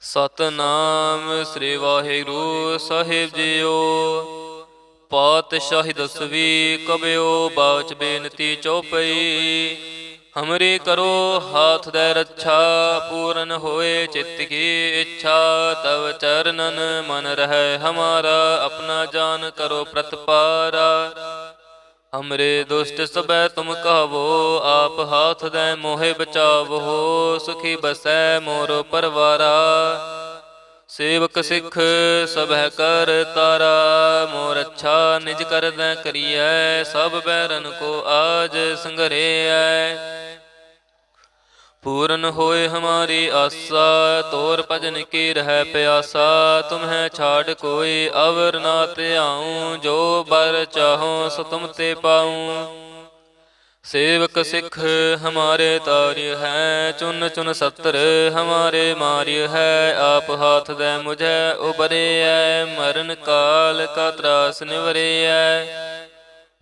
ਸਤਨਾਮ ਸ੍ਰੀ ਵਾਹਿਗੁਰੂ ਸਾਹਿਬ JIO. ਪਾਤਸ਼ਾਹੀ ਦਸਵੀਂ ਕਬਿਓ ਬਾਚ ਬੇਨਤੀ ਚੌਪਈ। ਹਮਰੀ ਕਰੋ ਹਾਥ ਦੇ ਰੱਛਾ, ਪੂਰਨ ਹੋਏ ਚਿੱਤ ਕੀ ਇੱਛਾ। ਤਵ ਚਰਨਨ ਮਨ ਰਹਿ ਹਮਾਰਾ, ਆਪਣਾ ਜਾਨ ਕਰੋ ਪ੍ਰਤਪਾਰਾ। हमरे दुष्ट सबै तुम कहवो, आप हाथ दे मोहे बचावो। सुखी बसै मोरो परवारा, सेवक सिख सबह कर तारा। मोर अच्छा निज कर दै करियै, सब बैरन को आज संघरियै। पूर्ण होए हमारी आसा, तोर भजन की रह प्यासा। तुम्हें छाड़ कोई अवर ना त्याऊं, जो बर चाहो सो तुम ते पाऊं। सेवक सिख हमारे तार्य है, चुन चुन सत्र हमारे मार्य है। आप हाथ दे मुझे उबरे है, मरण काल का त्रास निवरे है।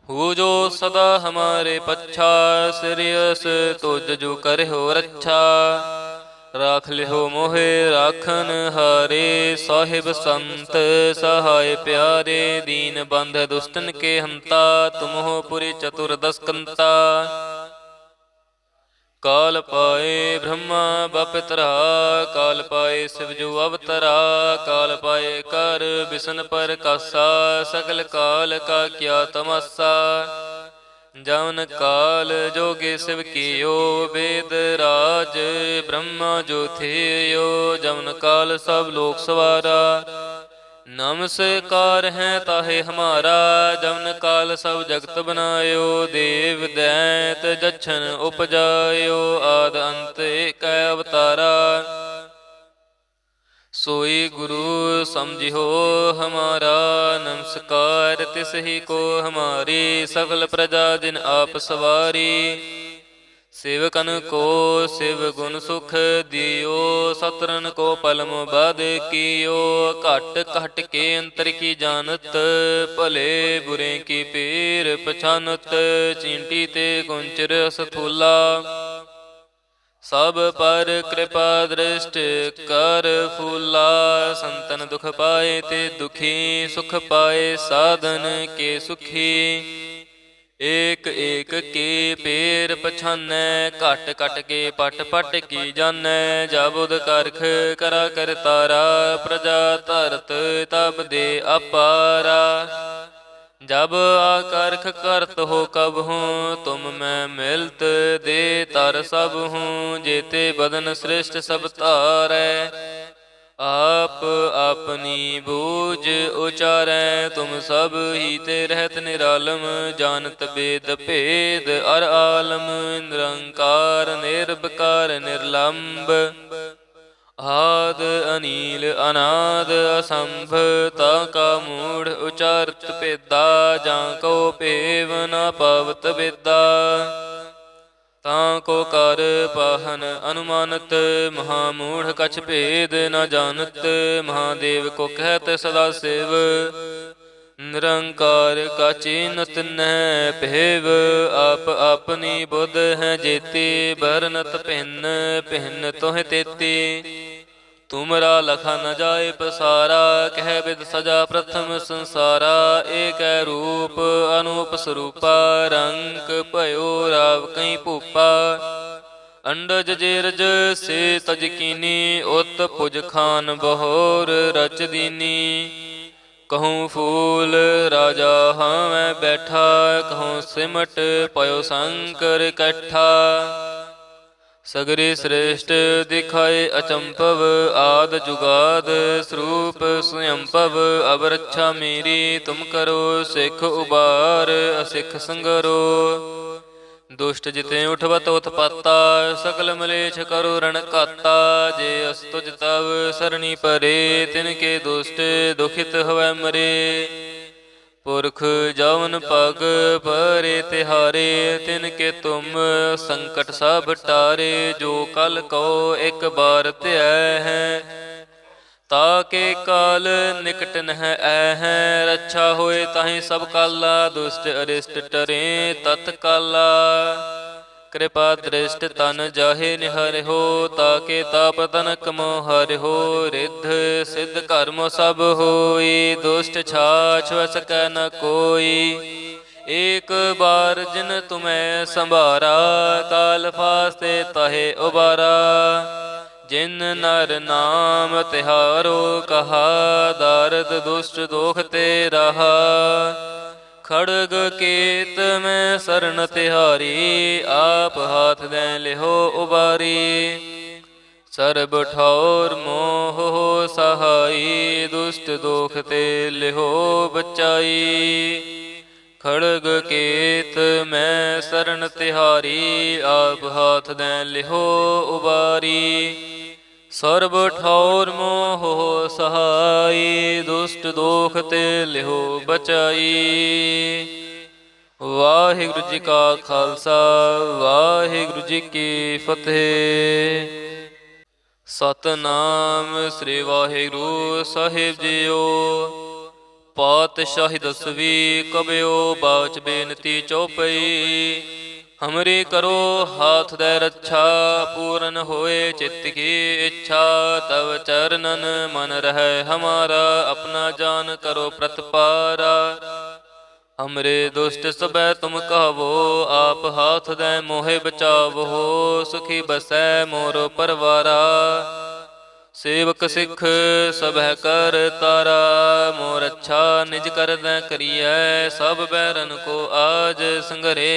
हो जो सदा हमारे पच्छा, सिरियस तुझ जो करे हो रच्छा। राख लिहो मोहे राखन हारे, साहिब संत सहाय प्यारे। दीन बंध दुष्टन के हंता, तुम हो पुरी चतुर्दश कंता। काल पाए ब्रह्मा बपितरा, काल पाए शिवजू अवतरा। काल पाए कर बिसन पर कासा, सकल काल का क्या तमासा। जवन काल जोगे शिव कियो, वेद राज ब्रह्मा जो थियो। जवन काल सब लोक सवारा, नमस्कार है ताहे हमारा। जवन काल सब जगत बनायो, देव दैत जछन उपजायो। आद अंत एक अवतारा, सोई गुरु समझिहो हमारा। नमस्कार तिस ही को हमारी, सकल प्रजा जिन आप सवारी। सेवकन को शिव गुण सुख दियो, सतरन को पलम बद कियो। घट घट के अंतर की जानत, भले बुरे की पीर पछानत। चींटी ते कुंचर सथूला, सब पर कृपा दृष्ट कर फूला। संतन दुख पाए ते दुखी, सुख पाए साधन के सुखी। एक एक के पेर पछानै, घट घट के पट पट की जानै। जाबुद करख करा कर तारा, प्रजा धरत तब दे अपारा। जब आकर्ख करत हो कब हूँ, तुम मैं मिलत दे तर सब हूँ। जेते बदन श्रेष्ठ सब तारै, आप अपनी बूझ उचारै। तुम सब ही ते रहत निरालम, जानत वेद भेद अर आलम। निरंकार निर्विकार निर्लंब, आद अनील अनाद असंभ। ताका मूढ़ उचारत भेदा, जाको पेव न पावत वेदा। ताको कर पाहन अनुमानत, महामूढ़ कछ भेद न जानत। महादेव को कहत सदा शिव, निरंकार का चीनत न भेव। आप अपनी बुध है जेती, बरनत भिन्न भिन्न तोह तेती। तुमरा लखा न जाए पसारा, कह विद सजा प्रथम संसारा। एक रूप अनूप स्वरूपा, रंग भयो राव कई भूपा। अंडज जेरज से तज कीनी, उत पुज खान बहोर रच दीनी। कहूँ फूल राजा हाँ मैं बैठा, कहूँ सिमट पयो शंकर कट्ठा। सगरे श्रेष्ठ दिखाए अचंपव, आद जुगाद स्वरूप स्वयंपव। अब रक्षा मेरी तुम करो, सिख उबार असिख संगरो। दुष्ट जिते उठवत उत्पाता, सकल मलेच्छ करो रण काता। जे अस्तुज तव सरणी परे, तिनके दुष्ट दुखित हवै मरे। पुरख जवन पग परे तिहारे, तिनके तुम संकट सब टारे। जो कल कहो एक बार त्याह है, ताके काल निकट नह ऐ। रक्षा होए ताहि सब काला, दुष्ट अरिष्ट टरे तत्काला। कृपा दृष्ट तन जाहे निहरिहो ताके ताप तनक मोह हरिहो रिद्ध सिद्ध कर्म सब होई दुष्ट छाछ वस कै न कोई एक बार जिन तुम्हें संभारा काल फास्ते तहे उबारा जिन नर नाम तिहारो कहा दारद दुष्ट दोख ते रहा खड़ग केत में शरण तिहारी आप हाथ दे लिहो उबारी सर्ब ठौर मोह हो सहाई दुष्ट दोख ते लिहो बचाई खड़ग केत में शरण तिहारी आप हाथ दे लिहो उबारी सर्ब ठौर मोह हो सहाई दुष्ट दोख ते लिहो बचाई। वाहिगुरु जी का खालसा वाहिगुरु जी की फतेह। सतनाम श्री वाहिगुरु साहिब जीओ। पातशाही दसवी कबियो बाच बेनती चौपई हमरी करो हाथ दे रक्षा पूरन होए चित्त की इच्छा तव चरणन मन रहे हमारा अपना जान करो प्रतपारा हमरे दुष्ट सबै तुम कहवो आप हाथ दे मोहे बचावो सुखी बसै मोरो परवारा सेवक सिख सबह कर तारा मोर अच्छा निज कर दै करिए सब बैरन को आज संघरे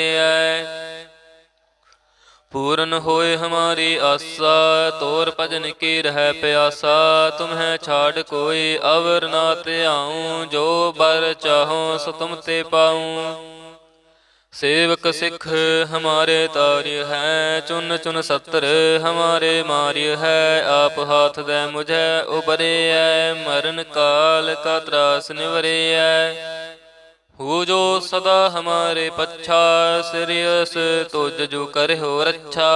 पूर्ण होए हमारी आशा तोर भजन की रह प्यासा तुम्हें छाड़ कोई अवर ना ते आऊं जो बर चाहो सो तुम ते पाऊं सेवक सिख हमारे तार्य है चुन चुन सत्र हमारे मार्य है आप हाथ दे मुझे उबरे मरण काल का त्रास निवरे हु जो सदा हमारे पच्छा सिरियस तुझ जो करे हो रक्षा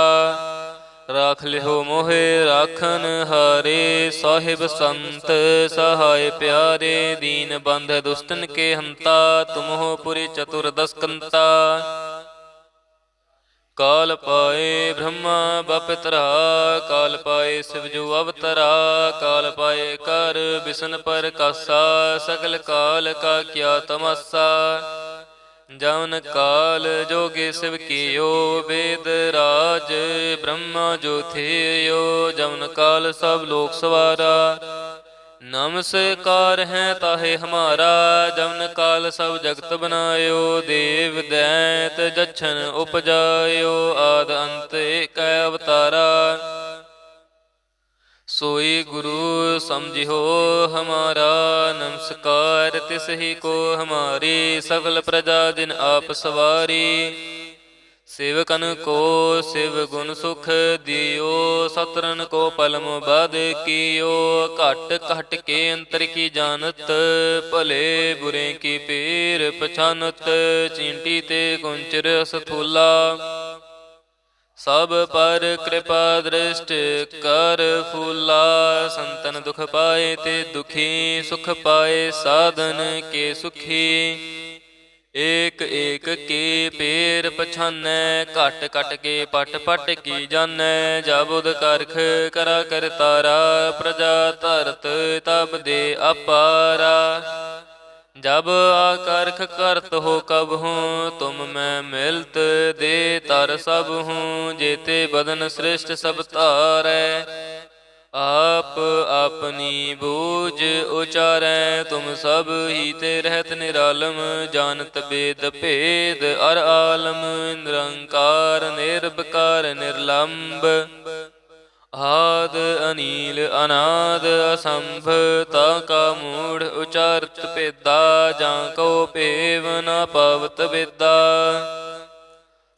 राख लिहो मोहे राखन हारे साहिब संत सहाय प्यारे दीन बंध दुष्टन के हंता तुम हो पुरी चतुर्दश कंता काल पाए ब्रह्मा बपितरा काल पाए शिवजू अवतरा काल पाए कर बिसन पर कासा सकल काल का क्या तमासा जौन काल जोगे शिव कियो वेद राज ब्रह्मा जो थियो जौन काल सब लोक सवारा नमस्कार है ताहे हमारा जौन काल सब जगत बनायो देव दैत जच्छन उपजायो आद अंत एक अवतारा सोई गुरु समझिहो हमारा नमस्कार तिस ही को हमारी सकल प्रजा दिन आप सवारी सेवकन को शिव गुण सुख दियो सतरन को पलम बद कियो घट घट के अंतर की जानत भले बुरे की पीर पछानत चींटी ते कुंचर सथूला सब पर कृपा दृष्ट कर फूला संतन दुख पाए ते दुखी सुख पाए साधन के सुखी एक एक के पेर पछानै घट घट के पट पट की जानै जाबुद करख करा कर तारा प्रजा धरत तब दे अपारा जब आकर्ख करत हो कब हूँ तुम मैं मिलत दे तर सब हूँ जेते बदन श्रेष्ठ सब तारै आप अपनी बूझ उचारै तुम सब ही ते रहत निरालम जानत वेद भेद अर आलम निरंकार निर्विकार निर्लंब आद अनील अनाद असंभ ताका मूढ़ उचारत पेदा जाको पेव न पावत बेदा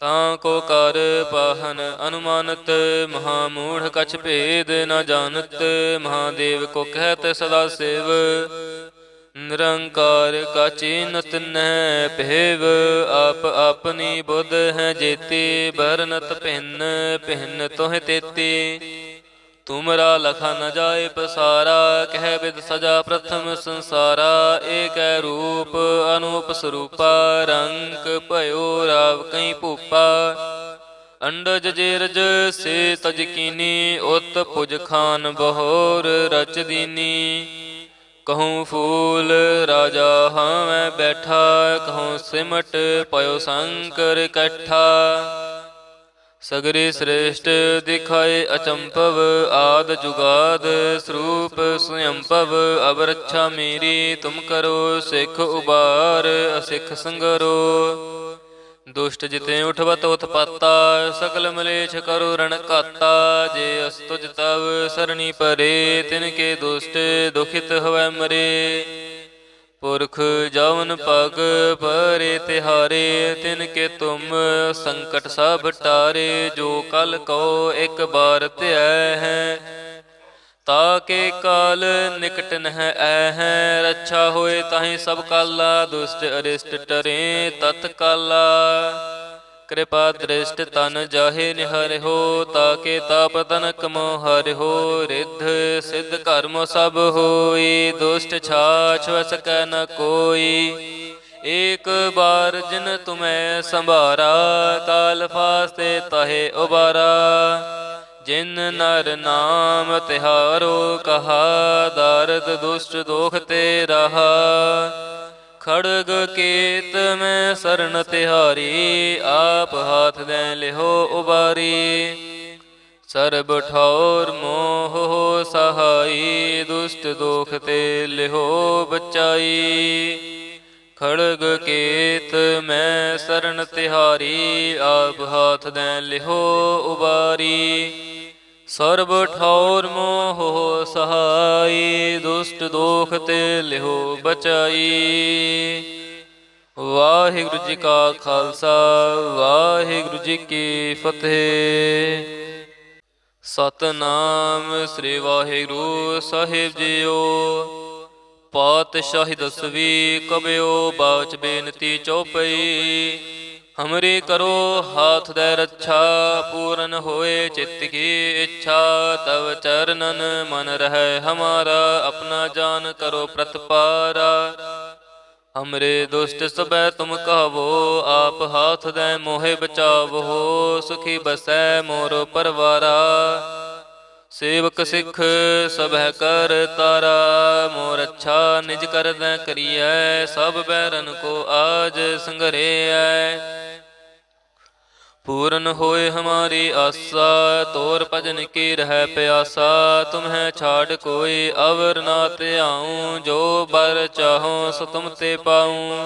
ताको कर पाहन अनुमानत महामूढ़ कछ भेद न जानत महादेव को कहत सदा शिव निरंकार का चिन्हत न भेव आप अपनी बुध है जेती बरनत भिन्न भिन्न तोह तेती तुमरा लखा न जाए पसारा कह विद सजा प्रथम संसारा एक रूप अनूप स्वरूपा रंग पयो राव कई भूपा अंडज जेरज से तज कीनी, उत पुज खान बहोर रच दीनी। कहूँ फूल राजा हाँ मैं बैठा, कहूँ सिमट पयो शंकर कट्ठा। सगरे श्रेष्ठ दिखाए अचंपव, आद जुगाद स्वरूप स्वयंपव। अब रक्षा मेरी तुम करो, सिख उबार असिख संगरो। दुष्ट जिते उठवत उत्पाता, सकल मलेच्छ करो रण काता। जे अस्तुज तव सरणी परे, तिनके दुष्ट दुखित हवै मरे। पुरख जवन पग परे तिहारे, तिनके तुम संकट सब टारे। जो कल कहो एक बार त्यय है, ताके काल निकट नह ऐ है। रक्षा होए ताहि सब काला, दुष्ट अरिष्ट टरे तत्काला। कृपा दृष्ट तन जाहे निहर हो, ताके ताप तनक मोह हर हो। रिद्ध सिद्ध कर्म सब होई, दुष्ट छाछ वस कै न कोई। एक बार जिन तुम्हें संभारा, काल फास्ते ताहे उबारा। जिन नर नाम तिहारो कहा, दारद दुष्ट दोख ते रहा। खड़ग केत में शरण तिहारी, आप हाथ दें लिहो उबारी। सर्ब ठौर मोह हो सहाई, दुष्ट दोख ते लिहो बचाई। खड़ग केत में शरण तिहारी, आप हाथ दें लिहो उबारी। सर्ब ठौर मोह सहाई, दुष्ट दोख ते लिहो बचाई। वाहिगुरु जी का खालसा, वाहिगुरु जी की फतेह। सतनाम श्री वाहिगुरु साहिब जीओ। पातशाही दसवी कबयो बाच बेनती चौपई। हमरी करो हाथ दे रक्षा, पूरन होए चित्त की इच्छा। तव चरणन मन रहे हमारा, अपना जान करो प्रतपारा। हमरे दुष्ट सबै तुम कहवो, आप हाथ दे मोहे बचावो। सुखी बसै मोरो परवारा, सेवक सिख सबह कर तारा। मोर अच्छा निज कर दै करियै, सब बैरन को आज संघरे है। पूरन होए हमारी आसा, तोर भजन की रह प्यासा। तुम्हें छाड़ कोई अवर ना ते आऊँ, जो बर चाहो सो तुम ते पाऊँ।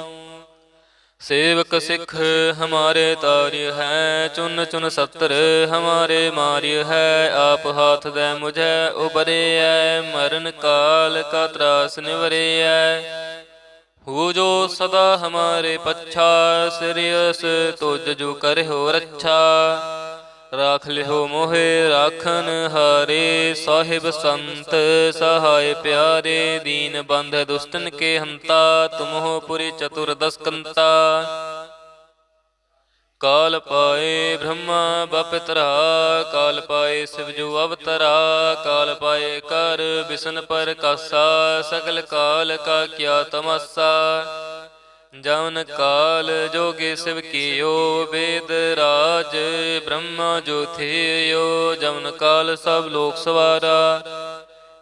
सेवक सिख हमारे तार्य है, चुन चुन सत्र हमारे मार्य है। आप हाथ दे मुझे उबरे है, मरण काल का त्रास निवरे है। हो जो सदा हमारे पच्छा, सिरियस तुझ जो करे हो रक्षा। राख लिहो मोहे राखन हारे, साहिब संत सहाय प्यारे। दीन बंध दुष्टन के हंता, तुम हो पुरी चतुर्दश कंता। काल पाए ब्रह्मा बपितरा, काल पाए शिव जो अवतरा। काल पाए कर बिसन पर कासा, सकल काल का क्या तमासा। जवन काल जोगे शिव कियो, वेद राज ब्रह्मा जो थियो। जवन काल सब लोक सवारा,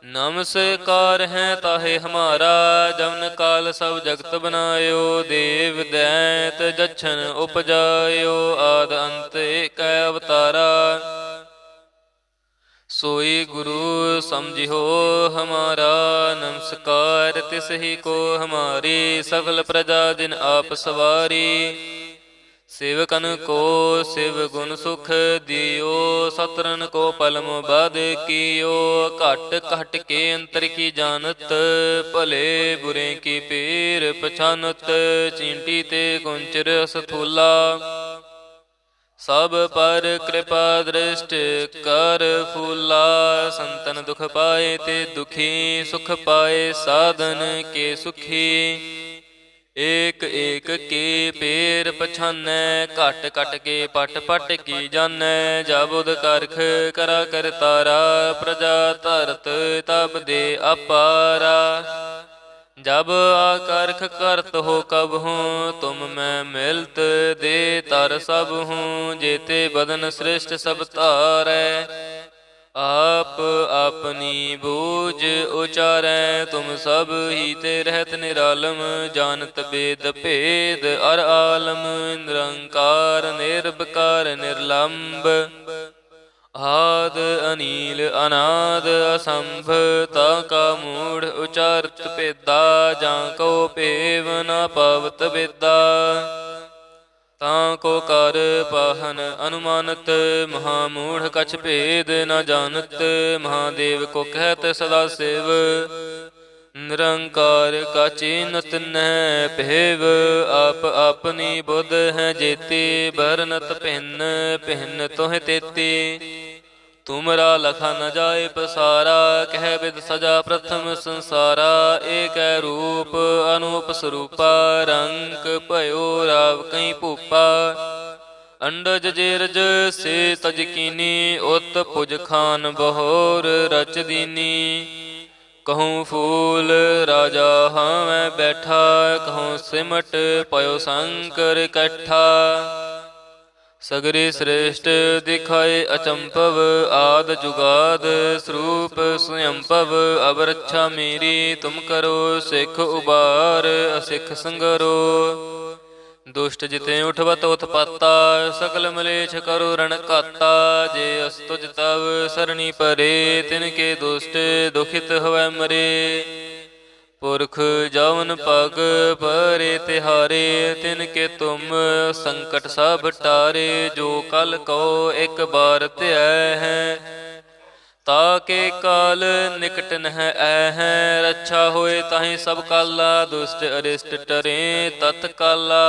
नमस्कार है ताहे हमारा। जवन काल सब जगत बनायो, देव दैत जच्छन उपजायो। आद अंत एक अवतारा, सोई गुरु समझिहो हमारा। नमस्कार तिस ही को हमारी, सकल प्रजा दिन आप सवारी। सेवकन को शिव गुण सुख दियो, सतरन को पलम बद कियो। घट घट के अंतर की जानत, भले बुरे की पीर पछानत। चींटी ते गुंचर स्थूला, सब पर कृपा दृष्ट कर फूला। संतन दुख पाए ते दुखी, सुख पाए साधन के सुखी। एक एक के पेर पछानै, घट घट के पट पट की जानै। जाबुद करख करा कर तारा, प्रजा धरत तब दे अपारा। जब आकर्ख करत हो कब हूँ, तुम मैं मिलत दे तर सब हूँ। जेते बदन श्रेष्ठ सब तारै, आप अपनी बूझ उचारै। तुम सब ही ते रहत निरालम, जानत वेद भेद अर आलम। निरंकार निर्विकार निर्लंब, आद अनील अनाद असंभ। ताका मूढ़ उचारत पेदा, जाको पेव न पावत बेदा। ताको कर पाहन अनुमानत, महामूढ़ कछ भेद न जानत। महादेव को कहत सदा शिव, निरंकार का चीनत न भेव। आप अपनी बुध है जेती, बरनत भिन्न भिन्न तोह तेती। तुमरा लखा न जाए पसारा, कह विद सजा प्रथम संसारा। एक रूप अनूप स्वरूपा, रंग भयो राव कई भूपा। अंडज जेरज से तज कीनी, उत पुज खान बहोर रच दीनी। कहूँ फूल राजा हाँ मैं बैठा, कहूँ सिमट पयो शंकर इकट्ठा। सगरे श्रेष्ठ दिखाए अचंपव, आद जुगाद स्वरूप स्वयंपव। अब रक्षा मेरी तुम करो, सिख उबार असिख संगरो। दुष्ट जिते उठवत उत्पाता, सकल मलेच्छ करो रण काता। जे अस्तुज तव सरणी परे, तिनके दुष्ट दुखित हवै मरे। पुरख जवन पग परे तिहारे, तिनके तुम संकट सब टारे। जो कल को एक बार त्याय है, ताके काल निकट नह ऐ। रक्षा होए ताहि सब काला, दुष्ट अरिष्ट टरे तत्काला।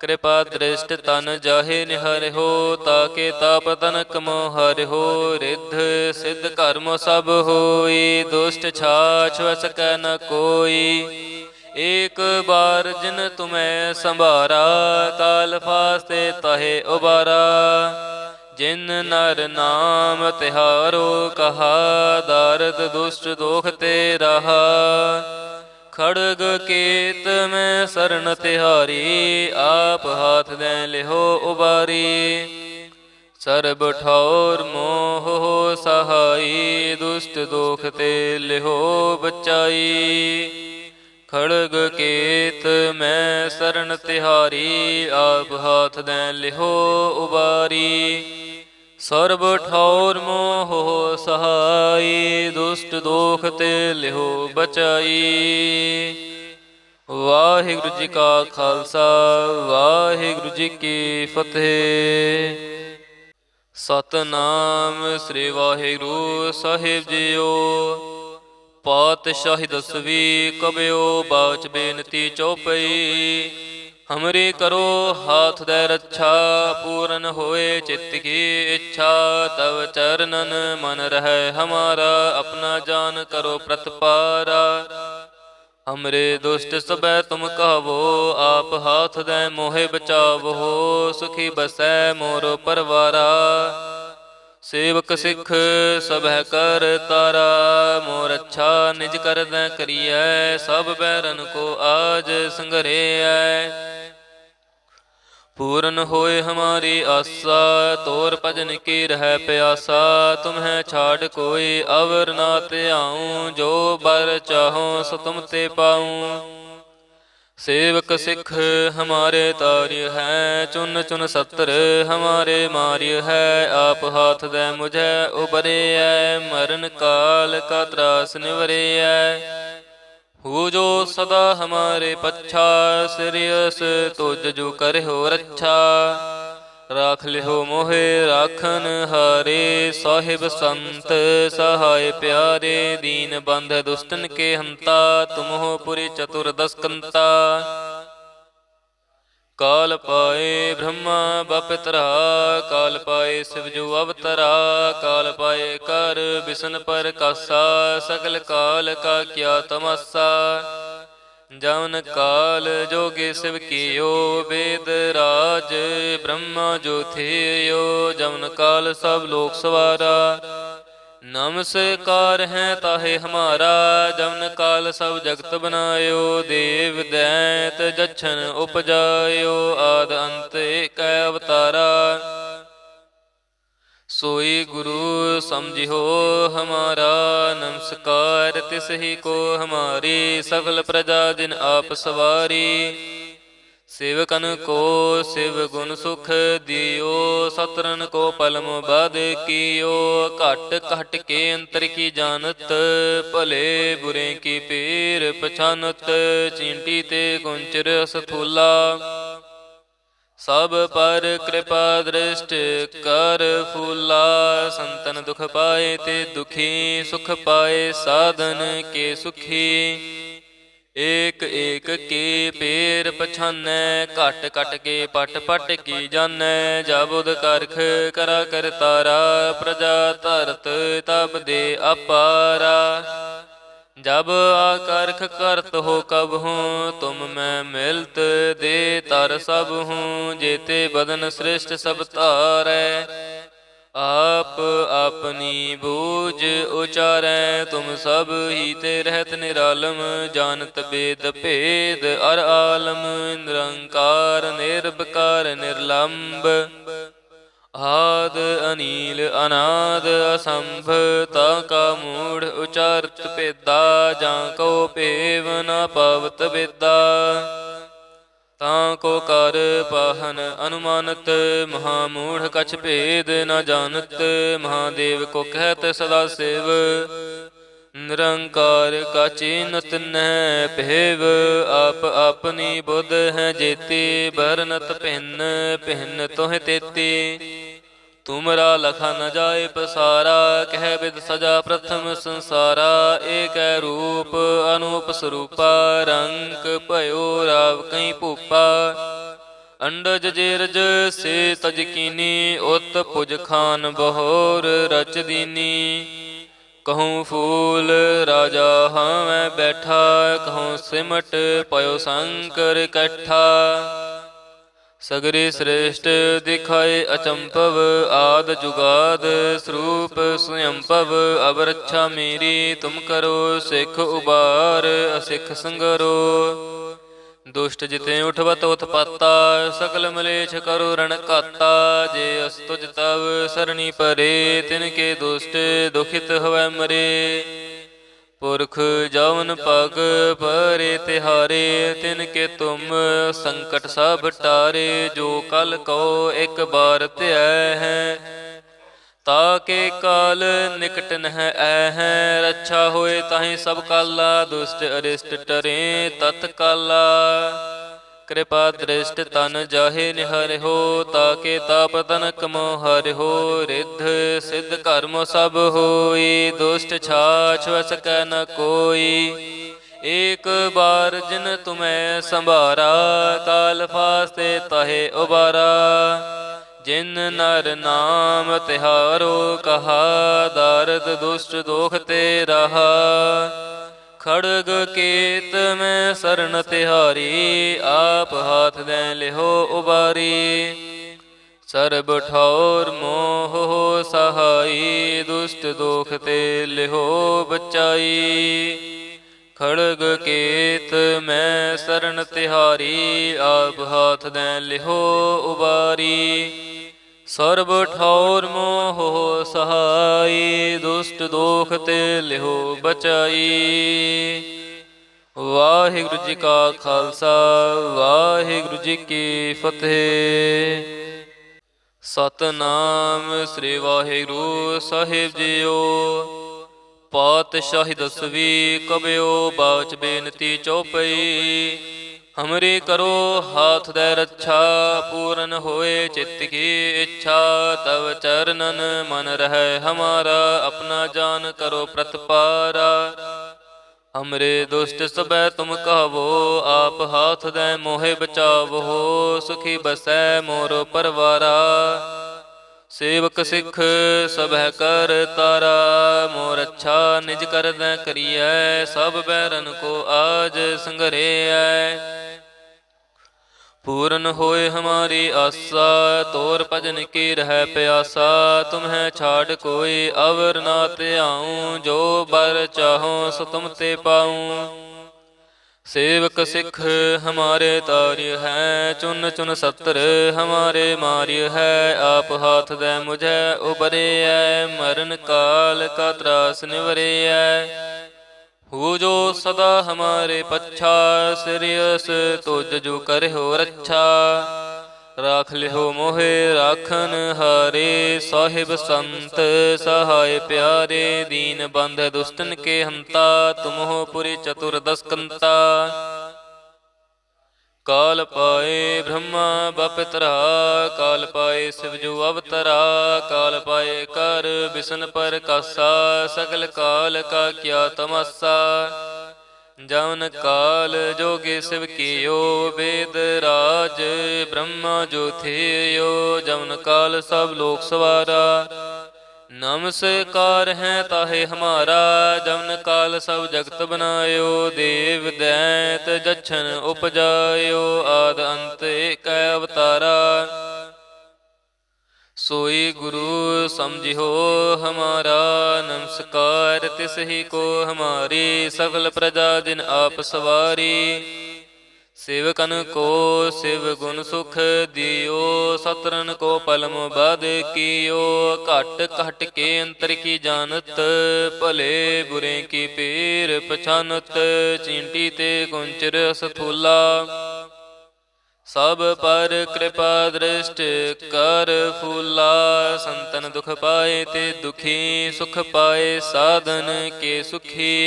कृपा दृष्ट तन जाहे निहर हो, ताके ताप तनक मोहर हो। रिद्ध सिद्ध कर्म सब होई, दुष्ट छाछ सकै न कोई। एक बार जिन तुम्हें संभारा, काल फास्ते ताहे उबारा। जिन नर नाम तिहारो कहा, दारद दुष्ट दोख ते रहा। खड़ग केत में शरण तिहारी, आप हाथ दे लिहो उबारी। सर्ब ठौर मोह हो सहाई, दुष्ट दोख ते लिहो बचाई। खड़ग केत में शरण तिहारी, आप हाथ दे लिहो उबारी। सर्ब ठौर मोह हो सहाई, दुष्ट दोख ते लिहो बचाई। वाहिगुरु जी का खालसा, वाहिगुरु जी की फतेह। सतनाम श्री वाहिगुरु साहिब जीओ। पातशाही दसवीं कबयो, बाच बेनती चौपई। हमरी करो हाथ दे रक्षा, पूरन होए चित्त की इच्छा। तव चरणन मन रहे हमारा, अपना जान करो प्रतपारा। हमरे दुष्ट सबै तुम कहवो, आप हाथ दे मोहे बचावो। सुखी बसै मोरो परवारा, सेवक सिख सबह कर तारा। मोर अच्छा निज कर दै करियै, सब बैरन को आज संघरे आए। पूरन होए हमारी आशा, तोर भजन की रह प्यासा। तुम्हें छाड़ कोई अवर ना त्याऊं, जो बर चाहो सो तुम ते पाऊं। सेवक सिख हमारे तार्य है, चुन चुन सत्र हमारे मार्य है। आप हाथ दे मुझे उबरे है, मरण काल का त्रास निवरे है। हो जो सदा हमारे पच्छा, सिरियस तुझ जो करे हो रक्षा। राख लिहो मोहे राखन हारे, साहिब संत सहाय प्यारे। दीन बंध दुष्टन के हंता, तुम हो पुरी चतुर्दश कंता। काल पाए ब्रह्मा बपितरा, काल पाए शिवजू अवतरा। काल पाए कर बिसन पर कासा, सकल काल का क्या तमासा। जवन काल जोगे शिव कियो, वेद राज ब्रह्मा जो थे यो। जवन काल सब लोक सवारा, नमस्कार है ताहे हमारा, जमन काल सब जगत बनायो। देव दैत जच्छन उपजायो, आद अंत एक अवतारा। सोई गुरु समझिहो हमारा, नमस्कार तिस ही को हमारी। सकल प्रजा जिन आप सवारी, सेवकन को शिव गुण सुख दियो। सतरन को पलम बद कियो, घट घट के अंतर की जानत। भले बुरे की पीर पछानत, चींटी ते कुंचर स्थूला। सब पर कृपा दृष्ट कर फूला, संतन दुख पाए ते दुखी। सुख पाए साधन के सुखी, एक एक के पेर पछानै। घट घट के पट पट की जानै, जाबुद करख करा कर तारा। प्रजा धरत तब दे अपारा, जब आकर्ख करत हो कब हूँ। तुम मैं मिलत दे तर सब हूँ, जेते बदन श्रेष्ठ सब तारै। आप अपनी बूझ उचारै, तुम सब ही ते रहत निरालम। जानत वेद भेद अर आलम, निरंकार निर्विकार निर्लंब। आद अनील अनाद असंभ, ताका मूढ़ उचारत पेदा। जाको पेव न पावत बेदा, ताको कर पाहन अनुमानत। महामूढ़ कछ भेद न जानत, महादेव को कहत सदा शिव। निरंकार का चीनत न भेव, आप अपनी बुध है जेती। बरनत भिन्न भिन्न तोह तेती, तुमरा लखा न जाए पसारा। कह विद सजा प्रथम संसारा, एक रूप अनूप स्वरूपा। रंग भयो राव कई भूपा, अंडज जेरज से तज कीनी। उत पुज खान बहोर रच दीनी, कहूँ फूल राजा हाँ मैं बैठा। कहूँ सिमट पयो शंकर कट्ठा, सगरे श्रेष्ठ दिखाए अचंपव। आद जुगाद स्वरूप स्वयंपव, अब रक्षा मेरी तुम करो। सिख उबार असिख संगरो, दुष्ट जिते उठवत उत्पाता। सकल मलेच्छ करो रण काता, जे अस्तुज तव सरणी परे। तिनके दुष्ट दुखित हवै मरे, पुरख जवन पग परे तिहारे। तिनके तुम संकट सब टारे, जो कल को एक बार त्याह है। ताके काल निकट नह ऐह, रक्षा होए ताहि सब काला। दुष्ट अरिष्ट टरे तत्काला, कृपा दृष्ट तन जाहे निहर हो। ताके ताप तनक मोहर हो, रिद्ध सिद्ध कर्म सब होई। दुष्ट छाछ वस कै न कोई, एक बार जिन तुम्हें संभारा। काल फास्ते ताहे उबारा, जिन नर नाम तिहारो कहा। दारद दुष्ट दोख ते रहा, खड़ग केत में शरण तिहारी। आप हाथ दे लिहो उबारी, सर्ब ठौर मोह हो सहाई। दुष्ट दोख ते लिहो बचाई, खड़ग केत में शरण तिहारी। आप हाथ दे लिहो उबारी, सर्ब ठौर मोह हो सहाई। दुष्ट दोख ते लिहो बचाई। वाहिगुरु जी का खालसा, वाहिगुरु जी की फतेह। सतनाम श्री वाहिगुरु साहिब जीओ। पातशाही दसवीं कबियो बाच बेनती चौपई। हमरी करो हाथ दे रक्षा, पूरन होए चित्त की इच्छा। तव चरणन मन रहे हमारा, अपना जान करो प्रतपारा। हमरे दुष्ट सबै तुम कहवो, आप हाथ दे मोहे बचावो। सुखी बसै मोरो परवारा, सेवक सिख सबह कर तारा। मोर अच्छा निज कर दे करिए, सब बैरन को आज संघरे। पूर्ण होए हमारी आसा, तोर भजन की रह प्यासा। तुम्हें छाड़ कोई अवर ना त्याऊं, जो बर चाहो सो तुम ते पाऊं। सेवक सिख हमारे तार्य है, चुन चुन सत्र हमारे मार्य है। आप हाथ दे मुझे उबरे है, मरण काल का त्रास निवरे है। हो जो सदा हमारे पच्छा, सिरियस तुझ जो करे हो रच्छा। राख लिहो मोहे राखन हारे, साहिब संत सहाय प्यारे। दीन बंध दुष्टन के हंता, तुम हो पुरी चतुर्दश कंता। काल पाए ब्रह्मा बपितरा, काल पाए शिवजू अवतरा। काल पाए कर बिसन पर कासा, सकल काल का क्या तमासा। जवन काल जोगे शिव कियो, वेद राज ब्रह्मा जो थे यो। जवन काल सब लोक सवारा, नमस्कार है ताहे हमारा। जवन काल सब जगत बनायो, देव दैत जछन उपजायो। आद अंत एक अवतारा, सोई गुरु समझिहो हमारा। नमस्कार तिस ही को हमारी, सकल प्रजा जिन आप सवारी। सेवकन को शिव गुण सुख दियो, सतरन को पलम बद कियो। घट घट के अंतर की जानत, भले बुरे की पीर पछानत। चींटी ते कुंचर सथूला, सब पर कृपा दृष्टि कर फूला। संतन दुख पाए ते दुखी, सुख पाए साधन के सुखी।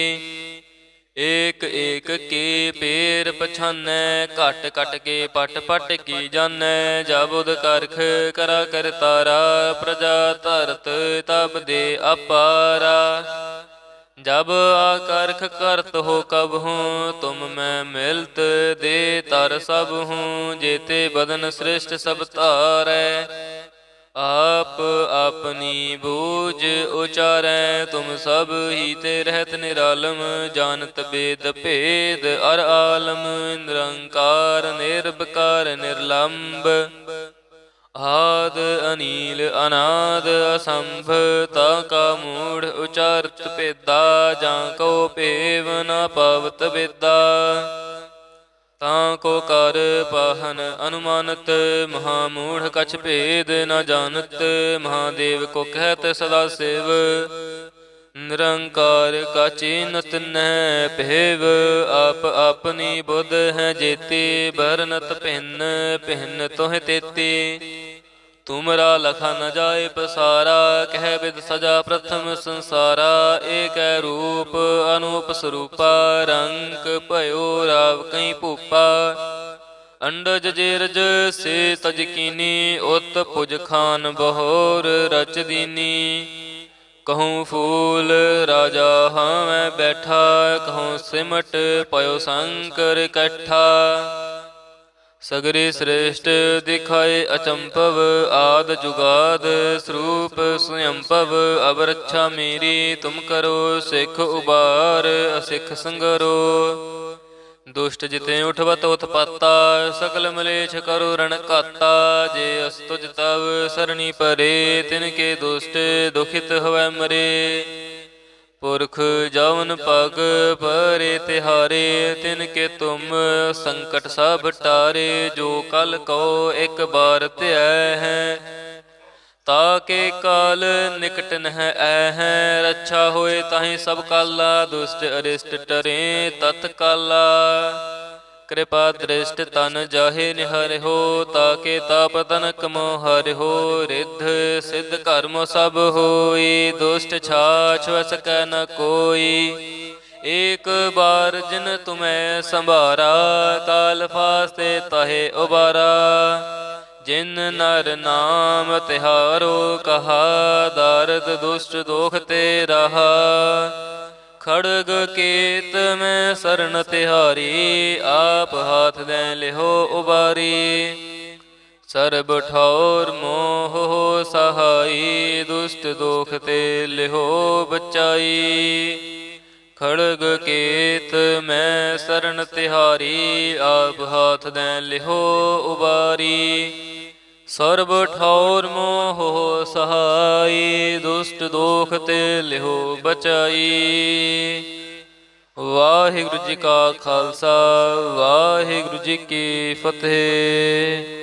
एक एक के पेर पछानै, घट घट के पट पट की जानै। जाबुद करख करा कर तारा, प्रजा धरत तब दे अपारा। जब आकर्ख करत हो कब हूँ, तुम मैं मिलत दे तर सब हूँ। जेते बदन श्रेष्ठ सब तारै, आप अपनी बूझ उचारै। तुम सब ही ते रहत निरालम, जानत वेद भेद अर आलम। निरंकार निर्विकार निर्लंब, आद अनील अनाद असंभ। ताका मूढ़ उचारत भेदा, जाको पेव न पावत वेदा। ताको कर पाहन अनुमानत, महामूढ़ कछ भेद न जानत। महादेव को कहत सदा शिव, निरंकार का चीनत न भेव। आप अपनी बुध है जेती, बरनत भिन्न भिन्न तोह तेती। तुमरा लखा न जाए पसारा, कह विद सजा प्रथम संसारा। एक रूप अनूप स्वरूपा, रंग भयो राव कई भूपा। अंडज जेरज से तज कीनी, उत पुज खान बहोर रच दीनी। कहूँ फूल राजा हाँ मैं बैठा, कहूँ सिमट पयो शंकर कट्ठा। सगरे श्रेष्ठ दिखाए अचंपव, आद जुगाद स्वरूप स्वयंपव। अब रक्षा मेरी तुम करो, सिख उबार असिख संगरो। दुष्ट जिते उठवत उत्पाता, सकल मलेच्छ करो रण काता। जे अस्तुज तव सरणी परे, तिनके दुष्ट दुखित हवै मरे। पुरख जवन पग परे तिहारे, तिनके तुम संकट सब टारे। जो कल कहो एक बार त्याह है, ताके काल निकट नह ऐ। रक्षा होए ताहि सब काला, दुष्ट अरिष्ट टरे तत्काला। कृपा दृष्ट तन जाहे निहर हो, ताके ताप तनक मोहर हो। रिद्ध सिद्ध कर्म सब होई, दुष्ट छाछ वस कै न कोई। एक बार जिन तुम्हें संभारा, काल फास्ते ताहे उबारा। जिन नर नाम तिहारो कहा, दारद दुष्ट दोख ते रहा। खड़ग केत में शरण तिहारी, आप हाथ दे लिहो उबारी। सरब ठौर मोह हो सहाई, दुष्ट दोख ते लिहो बचाई। खड़ग केत मैं शरण तिहारी, आप हाथ दैन लिहो उबारी। सर्ब ठौर मोह सहाय, दुष्ट दोख ते लिहो बचाई। वाहिगुरु जी का खालसा, वाहिगुरु जी की फतेह।